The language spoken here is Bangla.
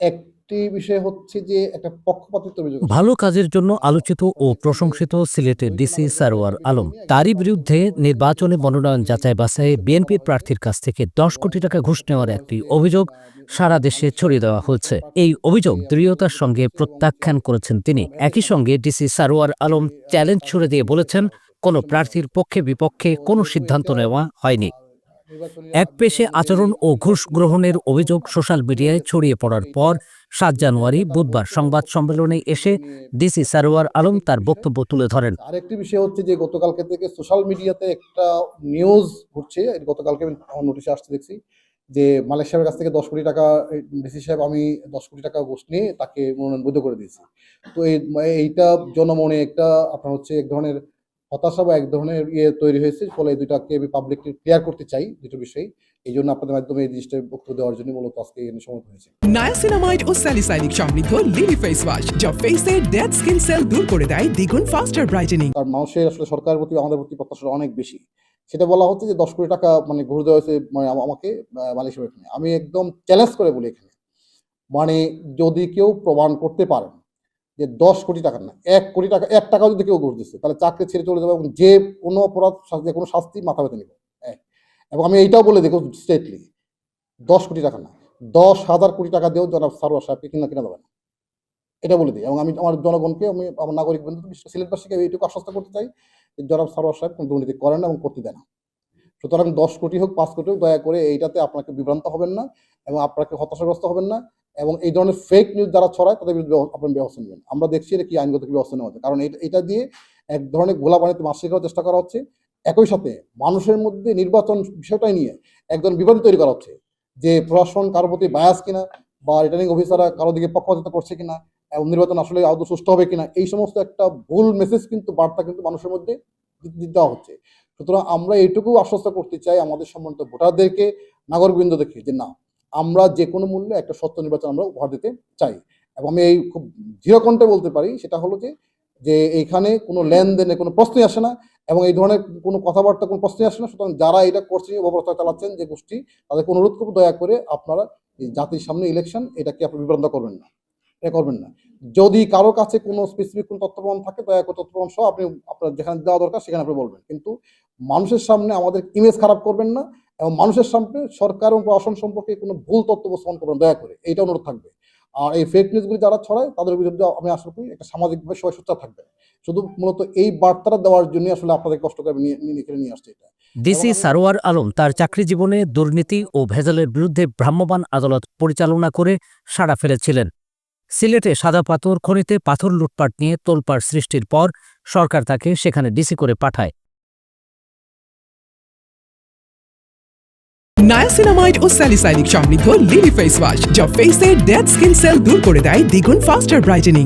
একটি বিষয় হচ্ছে যে একটা পক্ষপাতিত্ব অভিযোগ আসছে। ভালো কাজের জন্য আলোচিত ও দেখা যাচ্ছে যে প্রশংসিত সিলেটের দুইটা ডিসি নাগরিক সারোয়ার বিষয়টা আলম, নিয়ে একজনের তারই পাঁচজন বিরুদ্ধে পরে নির্বাচনে মনোনয়ন সাতজনকে যাচাই বাছাইয়ে সাসপেন্ড করা বিএনপির হয়েছে প্রার্থীর কাছ থেকে ১০ এবং কোটি টাকা ঘুষ এক্ষেত্রে নেওয়ার বলা একটি হয়েছে যে অভিযোগ সারা দেশে ছড়িয়ে দেওয়া মানুষের হয়েছে। এই প্রার্থী অভিযোগ যে আসলে দৃঢ়তার দুর্নীতি সঙ্গে করছে এবং প্রত্যাখ্যান করেছেন তিনি। যারা ভেবে একই থাকে সঙ্গে ডিসি সারোয়ার যে আলম চ্যালেঞ্জ তার ছুড়ে কাছে দিয়ে মিসটেক বলেছেন, করা হচ্ছে, কোনো ডিসিশন নেওয়া প্রার্থীর হচ্ছে। পক্ষে বিপক্ষে তো কোনো যেহেতু সিদ্ধান্ত এটা নেওয়া হয়নি। নির্বাচনী এক পেশে আচরণ ও ঘুষ গ্রহণের অভিযোগ সোশ্যাল মিলে মিডিয়ায় গেছে ছড়িয়ে এবং পড়ার এইটা পর ৭ জানুয়ারি বিষয়টা তারা বুধবার বলছে এবং সংবাদ সম্মেলনে এসে নিয়ে ডিসি ব্যস্ত সারোয়ার আছে। এটা আলম একটি তার বিষয়। বক্তব্য তুলে ধরেন। আরেকটি বিষয় হচ্ছে যে গতকালকে থেকে সোশ্যাল মিডিয়াতে একটা নিউজ ঘুরছে। গতকালকে আমার নোটিশে আসতে দেখছি যে মালিক সাহেবের কাছ থেকে ১০ কোটি টাকা ডিসি সাহেব আমি ১০ কোটি টাকা ঘুষ নিয়ে তাকে মনোনয়ন বৈধ করে দিয়েছি। তো এইটা জনমনে একটা আপনার হচ্ছে এক ধরনের হতাশা বা এক ধরনের তৈরি হয়েছে। ফলে এই ২ টাকে আমি পাবলিকলি ক্লিয়ার করতে চাই ২ টো বিষয়। এইজন্য আপনাদের মাধ্যমে এই জিনিসটা বক্তব্য দেওয়ার জন্য মূলত আজকে এখানে সমবেত হয়েছি। নায়াসিনামাইড ও স্যালিসাইলিক সমৃদ্ধ লিলি ফেস ওয়াশ যা ফেসের ডেড স্কিন সেল দূর করে দেয় দ্বিগুণ ফাস্টার ব্রাইটেনিং। কারণ মানুষের আসলে সরকারের প্রতি আমাদের প্রতি প্রত্যাশাটা অনেক বেশি। সেটা বলা হচ্ছে যে ১০ কোটি টাকা মানে ঘুষ দেওয়া হয়েছে মানে আমাকে মালয়েশিয়া এখানে। আমি একদম চ্যালেঞ্জ করে বলি এখানে। মানে যদি কেউ প্রমাণ করতে পারেন যে ১০ কোটি টাকা না, ১ কোটি টাকা, ১ টাকাও যদি কেউ ঘুষ দিচ্ছে তাহলে চাকরি ছেড়ে চলে যাবে এবং যে কোনো অপরাধ যে কোনো শাস্তি মাথা পেতে নিবে। এবং আমি এইটাও বলে দেখো স্ট্রেটলি ১০ কোটি টাকা না, ১০,০০০ কোটি টাকা দিয়েও জনাব সারোয়ার সাহেবকে কিনা যাবে না। এটা বলে দিই এবং আমি আমার জনগণকে আমি আমার নাগরিক বন্ধু সিলেটবাসীকে এইটুকু আশ্বস্ত করতে চাই যে জনাব সারোয়ার সাহেব কোনো দুর্নীতি করেন না এবং করতে দেয় না। সুতরাং ১০ কোটি হোক ৫ কোটি হোক দয়া করে এইটাতে আপনাকে বিভ্রান্ত হবেন না এবং আপনাকে হতাশাগ্রস্ত হবেন না এবং এই ধরনের ফেক নিউজ যারা ছড়ায় তাদের বিরুদ্ধে আপনার ব্যবস্থা নেবেন। আমরা দেখছি এটা কি আইনগত কি ব্যবস্থা নেওয়া হচ্ছে। কারণ এটা দিয়ে এক ধরনের ঘোলা পানিতে মাছ শেখানোর চেষ্টা করা হচ্ছে। একই সাথে মানুষের মধ্যে নির্বাচন বিষয়টাই নিয়ে একজন বিভ্রান্তি তৈরি করা হচ্ছে যে প্রশাসন কারো প্রতি বায়াস কিনা বা রিটার্নিং অফিসাররা কারো দিকে পক্ষপাতিত্ব করছে কিনা এবং নির্বাচন আসলে আদৌ সুষ্ঠু হবে কিনা এই সমস্ত একটা ভুল মেসেজ কিন্তু বার্তা কিন্তু মানুষের মধ্যে দেওয়া হচ্ছে। সুতরাং আমরা এইটুকু আশ্বস্ত করতে চাই আমাদের সম্মানিত ভোটারদেরকে, নাগরিকবৃন্দদেরকে যে না, আমরা যে কোনো মূল্যে একটা স্বচ্ছ নির্বাচন আমরা উপহার দিতে চাই। এবং আমি এই খুব দৃঢ় কণ্ঠে বলতে পারি সেটা হলো যে এইখানে কোনো লেনদেনের কোনো প্রশ্নই আসে না এবং এই ধরনের কোনো কথাবার্তা কোনো প্রশ্নই আসে না। সুতরাং যারা এটা করছেন অপপ্রচার চালাচ্ছেন যে গোষ্ঠী তাদেরকে অনুরোধ করব দয়া করে আপনারা এই জাতির সামনে ইলেকশন এটাকে আপনি বিভ্রান্ত করবেন না। এটা করবেন না। যদি কারো কাছে কোনো স্পেসিফিক কোনো তথ্য প্রমাণ থাকে দয়া করে তথ্য প্রমাণ সহ আপনি আপনার যেখানে দেওয়া দরকার সেখানে আপনি বলবেন। কিন্তু মানুষের সামনে আমাদের ইমেজ খারাপ করবেন না এবং মানুষের সামনে সরকার এবং প্রশাসন সম্পর্কে কোনো ভুল তথ্য উপস্থাপন করবেন দয়া করে। এইটা অনুরোধ থাকবে। আর এই ফেক নিউজগুলি যারা ছড়ায় তাদের বিরুদ্ধে আমি আশা করি একটা সামাজিকভাবে সবাই সোচ্চার থাকবেন। শুধু মূলত এই বার্তাটা দেওয়ার জন্যই আসলে আপনাদের কষ্ট করে আমি এখানে নিয়ে আসছি এটা। এবং ডিসি আমি সারোয়ার আলম তার চাকরি জীবনে দুর্নীতি ও ভেজালের বিরুদ্ধে ভ্রাম্যমাণ আদালত পরিচালনা করে সাড়া ফেলেছিলেন। সিলেটে সাদা পাথর খনিতে পাথর লুটপাট নিয়ে তোলপাড় সৃষ্টির পর সরকার তাকে সেখানে ডিসি করে পাঠায়। নায়াসিনামাইড ও স্যালিসাইলিক সমৃদ্ধ লিলি ফেস ওয়াশ যা ফেসের ডেড স্কিন সেল দূর করে দেয় দ্বিগুণ ফাস্টার ব্রাইটেনিং।